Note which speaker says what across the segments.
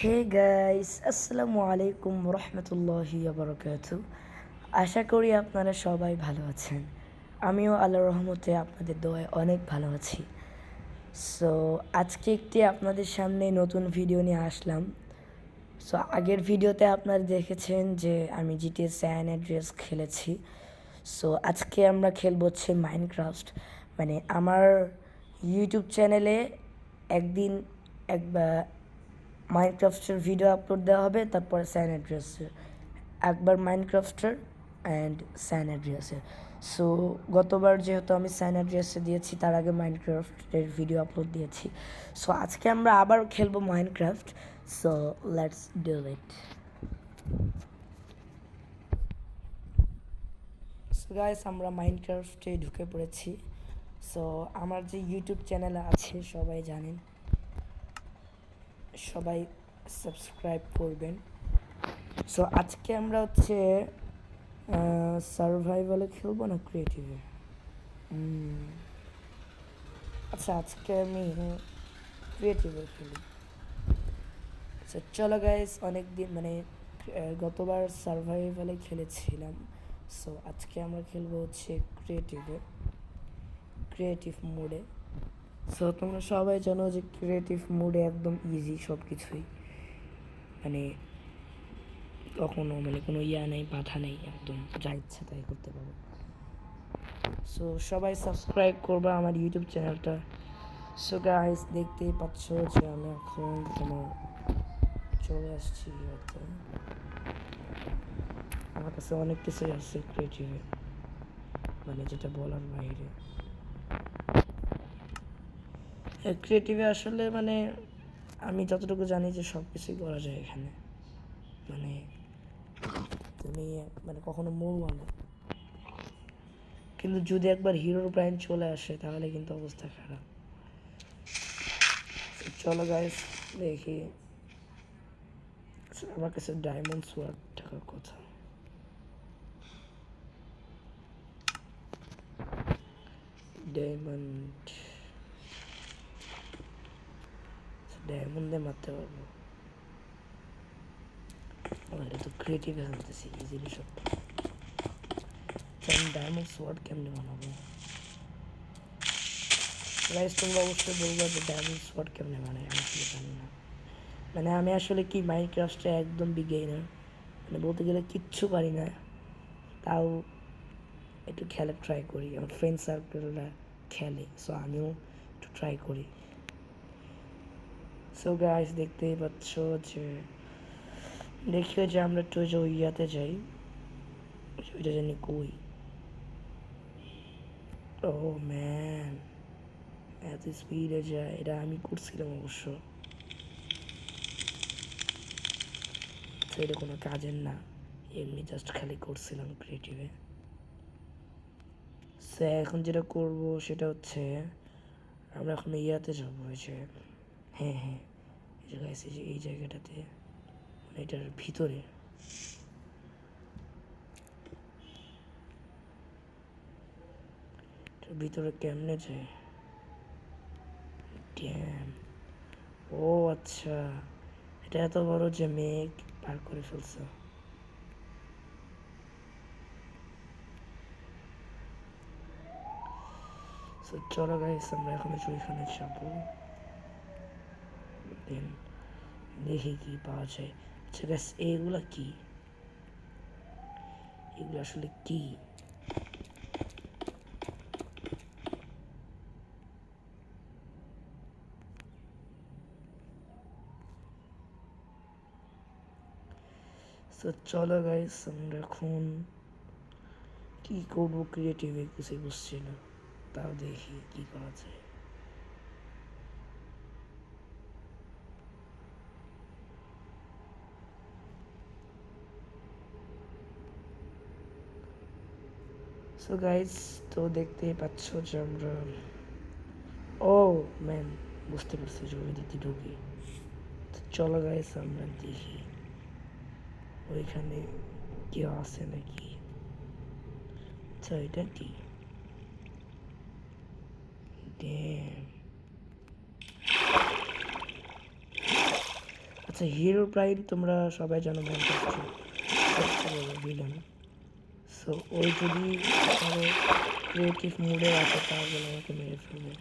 Speaker 1: Hey guys, আসসালামু আলাইকুম রহমতুল্লাহি বারাকাতু। আশা করি আপনারা সবাই ভালো আছেন। আমিও আল্লাহর রহমতে আপনাদের দোয়ায় অনেক ভালো আছি। সো আজকে একটি আপনাদের সামনে নতুন ভিডিও নিয়ে আসলাম। সো আগের ভিডিওতে আপনারা দেখেছেন যে আমি জিটিএ স্যান অ্যান্ড্রিয়াস খেলেছি। সো আজকে আমরা খেলবো হচ্ছে মাইনক্রাফট। মানে আমার ইউটিউব চ্যানেলে একদিন একবার মাইনক্রাফটের ভিডিও আপলোড দেওয়া হবে, তারপরে স্যান অ্যান্ড্রিয়াসের একবার মাইনক্রাফটের অ্যান্ড স্যান অ্যান্ড্রিয়াসের। সো গতবার যেহেতু আমি স্যান অ্যান্ড্রিয়াসে দিয়েছি, তার আগে মাইনক্রাফটের ভিডিও আপলোড দিয়েছি। সো আজকে আমরা আবার খেলবো Minecraft. So let's do it. So guys, আমরা মাইনক্রাফটে ঢুকে পড়েছি। সো আমার যে ইউটিউব চ্যানেল আছে সবাই জানেন, সবাই সাবস্ক্রাইব করবেন। সো আজকে আমরা হচ্ছে সার্ভাইভালে খেলবো না ক্রিয়েটিভে? আচ্ছা, আজকে আমি ক্রিয়েটিভে খেলি। আচ্ছা চলো গাইস, অনেক দিন মানে গতবার সার্ভাইভালে খেলেছিলাম। সো আজকে আমরা খেলবো হচ্ছে ক্রিয়েটিভ মোডে। সো তোমরা সবাই জানো যে ক্রিয়েটিভ মোডে একদম ইজি সব কিছুই, মানে কখনো মানে কোনো নেই, বাধা নেই, একদম যা ইচ্ছা তাই করতে পারো। সো সবাই সাবস্ক্রাইব করবা আমার ইউটিউব চ্যানেলটা। সো গাইস, দেখতেই পাচ্ছ যে আমি এখন তোমার চলে আসছি। হয়তো আমার কাছে অনেক কিছুই আছে ক্রিয়েটিভে, মানে যেটা বলার বাইরে। ক্রিয়েটিভে আসলে মানে আমি যতটুকু জানি যে সব কিছুই করা যায় এখানে। মানে তুমি মানে কখনো মরবা না, কিন্তু যদি একবার হিরোর প্রাইম চলে আসে তাহলে কিন্তু অবস্থা খারাপ। চলো গাইস দেখি। আমার কাছে ডায়মন্ড সোয়ার্ড থাকার কথা। ডায়মন্ডে মারতে পারবো। এটা তো ক্রিয়েটিভে আনতেছি ইজিলি সব। আমি ডায়মন্ড সোয়ার্ড কেমনে বানাবো? গাইস তোমরা অবশ্যই বলবো যে ডায়মন্ড সোয়ার্ড কেমনে বানায়, আমি আসলে জানি না। মানে আমি আসলে কি মাইনক্রাফটে একদম বিগিনার, মানে বলতে গেলে কিচ্ছু পারি না। তাও একটু খেলে ট্রাই করি, আমার ফ্রেন্ড সার্কেলরা খেলে, সো আমিও একটু ট্রাই করি। সো গাইস দেখতেই পাচ্ছ যে দেখিও যে আমরা একটু যে ইয়াতে যাই, ওইটা জানি কই। ও ম্যান, এত স্পিডে যায়, এটা আমি করছিলাম অবশ্য। এটা কোনো কাজের না, এমনি জাস্ট খালি করছিলাম ক্রিয়েটিভে। সো এখন যেটা করব সেটা হচ্ছে আমরা এখন ইয়াতে যাবো, ওই যে হ্যাঁ হ্যাঁ এই জায়গায় এসে যে এই জায়গাটাতে, মানে এটার ভিতরে। এটার ভিতরে কেমনে যায়? ড্যাম। ও আচ্ছা, এটা এত বড় যে মেঘ পার করে ফেলছে। সো চলো গাইস, আমরা এখন ওইখানে যাবো, দেন দেখি কি পাওয়া যায়। আচ্ছা গাইস, এইগুলা কি? এগুলো আসলে কি? সো চলো গাইস, আমরা এখন কি করবো ক্রিয়েটিভে কিছুই বুঝছি না, তাও দেখি কি করা যায়। সো গাইস, তো দেখতেই পাচ্ছ যে আমরা, ও ম্যান, বুঝতে পারছি জমি দিতে ঢুকি। তো চলো গাইস, আমরা দেখি ওইখানে কেউ আছে নাকি। আচ্ছা এটা কি? ড্যাম। আচ্ছা, হিরো প্রাইম তোমরা সবাই জানো ম্যানচেস্টার সবচেয়ে বড় ভিলেন। সো ওই যদি কারো ক্রিয়েটিভ মুডে আসে তাহলে আমাকে মেরে ফেলবে।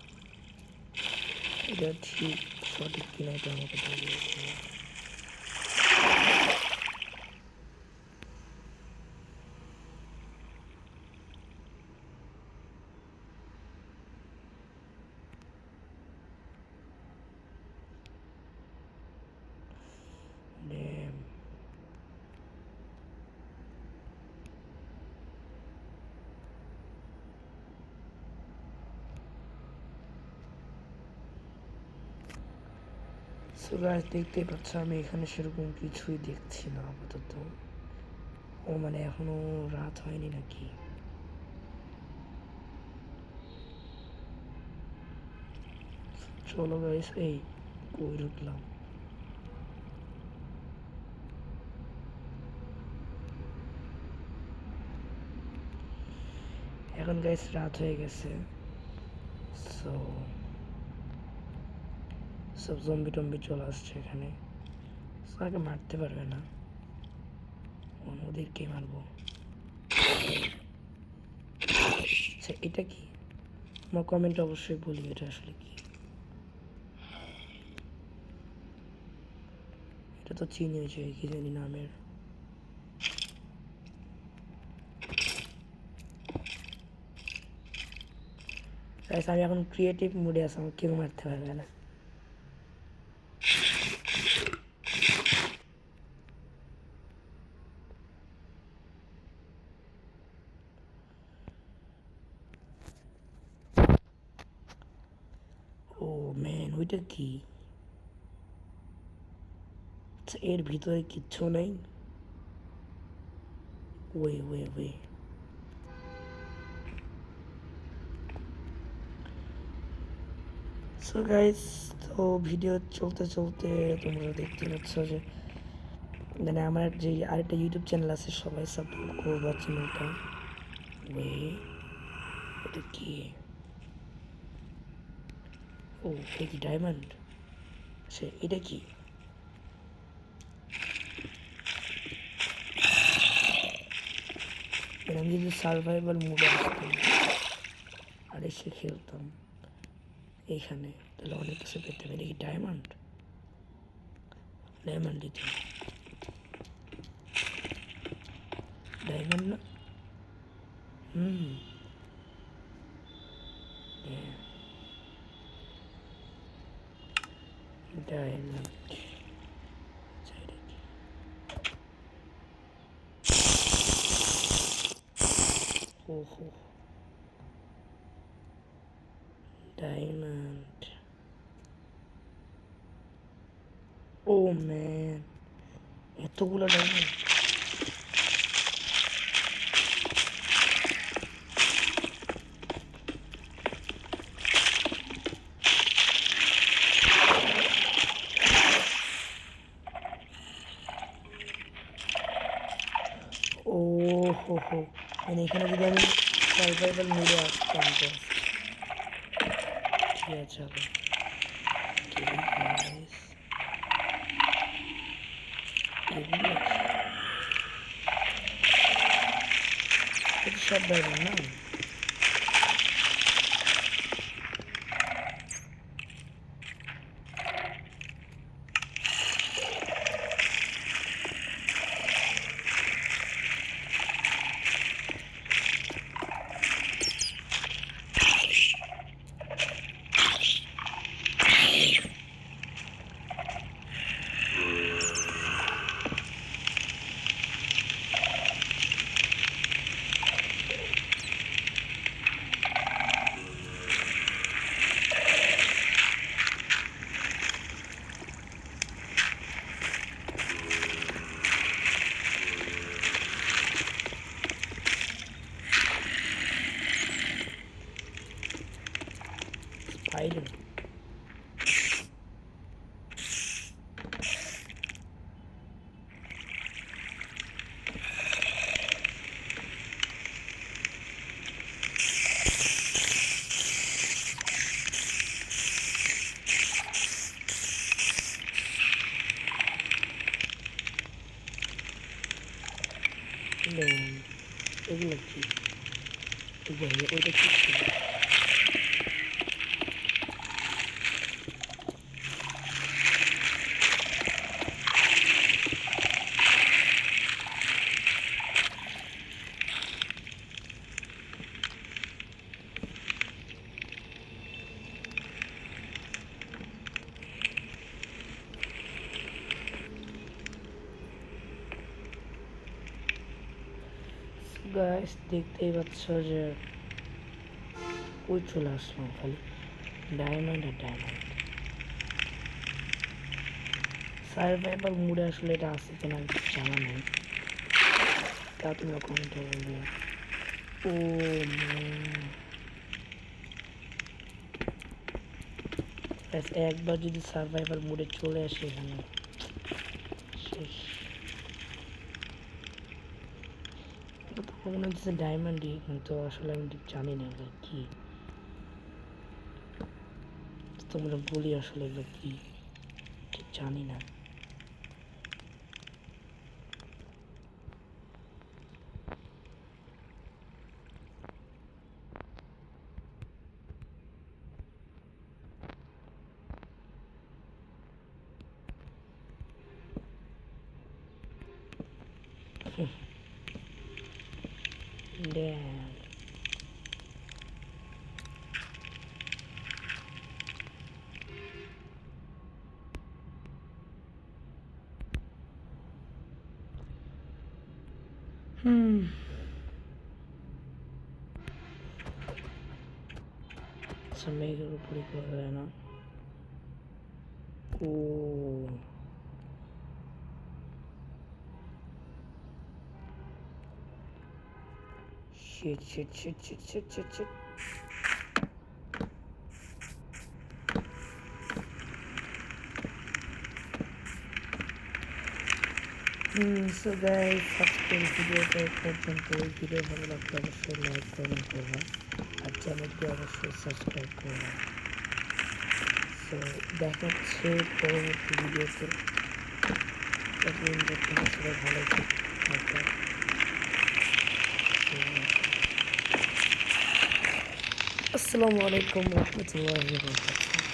Speaker 1: এটা ঠিক সঠিক কিনা এটা আমাকে বলবে। Damn. সো গাইস, দেখতেই পাচ্ছ আমি এখানে সেরকম কিছুই দেখছি না আপাতত। ও মানে এখনো রাত হয়নি নাকি? চলো গাইস, এই কই ঢুকলাম? এখন গাইস রাত হয়ে গেছে। সো সব জম্বি টম্বি চলে আসছে এখানে। আগে মারতে পারবে না, ওদেরকে মারবো। আচ্ছা, এটা কি? আমার কমেন্ট অবশ্যই বলি এটা আসলে কি। এটা তো চিনি হয়েছে কি জানি নামের। আমি এখন ক্রিয়েটিভ মুডে আছি, আমাকে কেউ মারতে পারবে না। ও ম্যান, ওইটা কি? এর ভিতরে কিচ্ছু নেই। Way way way, so guys, তো ভিডিও চলতে চলতে তোমরা দেখতে পাচ্ছ যে মানে আমার যে আরেকটা ইউটিউব চ্যানেল আছে, সবাই সাপোর্ট করবো চ্যানেলটা। ওয়ে, এটা কি? ও, এটা কি ডায়মন্ড? আচ্ছা, এটা কি? আমি যদি সার্ভাইভাল মোডে আসতাম আর এসে খেলতাম এইখানে, তাহলে অনেক কিছু পেতাম। এটা কি ডায়মন্ড? ডায়মন্ড দিতে ডায়মন্ড না? ডায়মন্ড। ওহো, ডায়মন্ড। ও ম্যান, এতগুলো ডায়মন্ড! ও হো হো, মানে এখানে যদি আমি সার্ভাইভাল মোডে আসতাম তো ঠিক আছে হবে। সব ডায়মন্ড না? স্পাইডার? লেমন এগুলো কি ওইটা কি ছিল গাইস দেখতেই পাচ্ছ যে ওই চলে আসলাম খালি ডায়মন্ড আর ডায়মন্ড সার্ভাইভাল মুডে আসলে এটা আছে কিনা আমার জানা নেই তা তোমরা কমেন্টে বলবে ও একবার যদি সার্ভাইভাল মুডে চলে আসে এখানে শেষ তো মনে হচ্ছে ডায়মন্ডই কিন্তু আসলে আমি ঠিক জানি না এগুলো কি তোমরা বলি আসলে এগুলো কি ঠিক জানি না Damn. আচ্ছা মেঘের উপরে করা যায় না ও shit shit shit shit shit shit shit so guys আজকের ভিডিওটা পর্যন্ত ভিডিও ভালো লাগলে অবশ্যই লাইক কমেন্ট করবেন আর চ্যানেলটি অবশ্যই সাবস্ক্রাইব করবেন সো দেখা হচ্ছে পরবর্তী ভিডিওতে ততদিন পর্যন্ত সবাই ভালো থাকবে আসসালামু আলাইকুম ওয়া রাহমাতুল্লাহি ওয়া বারাকাতুহু